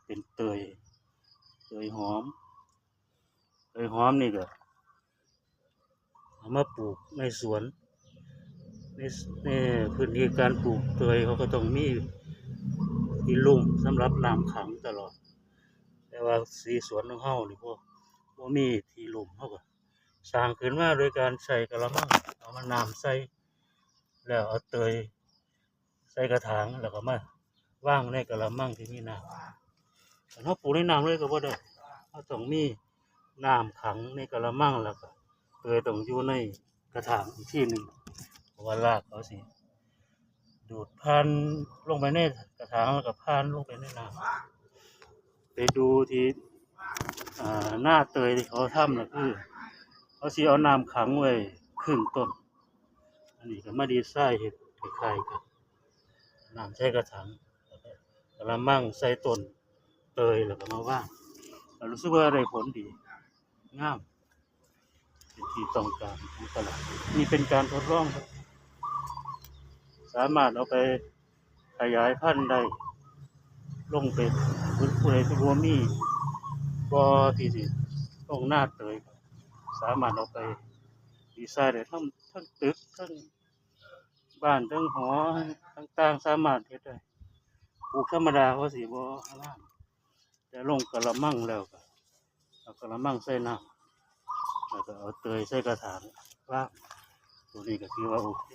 เป็นเตยหอมนี่ก็เอามาปลูกในสวนในพื้นที่การปลูกเตยเขาก็ต้องมีที่ลุ่มสำหรับน้ำขังตลอดแต่ว่าสีสวนของเฮานี่บ่มีที่ลุ่มเฮาก็สร้างขึ้นมาโดยการใส่กระมังเอามาน้ำใส่แล้วเอาเตยใส่กระถางแล้วก็มาวางในกระมังที่มีน้ำถ้าเฮาปลูกในน้ำเลยก็บ่ได้เฮาต้องมีน้ำขังในกระมังแล้วก็เตยต้องอยู่ในกระถางอีกที่หนึ่งเพราะว่ารากเขาสิดูดผ่านลงไปในกระถางแล้วก็ผ่านลงไปในน้ำไปดูที่หน้าเตยที่เขาทำน่ะคือเขาสิเอาน้ำขังไว้ครึ่งต้นอันนี้ก็มาดีไซน์เฮ็ดคล้ายๆกันน้ำใส่กระถางกระมังใส่ต้นเตยแล้วก็มาวางรู้สึกว่าได้ผลดีงามเป็นที่ต้องการของตลาดนี่เป็นการทดลองครับสามารถเอาไปขยายพันธุ์ได้ลงไปผู้ใดที่บ่มีบ่ที่สิลงหน้าเตยสามารถเอาไปดีไซน์ได้ทั้งตึกทั้งบ้านทั้งหอต่างๆสามารถเฮ็ดได้ปลูกธรรมดาเขาสิบ่งามแต่ลงกระมังแล้วก็เอากระมังใส่น้ำแล้วก็เอาเตยใส่กระถางวางตัวนี้ก็ถือว่าโอเค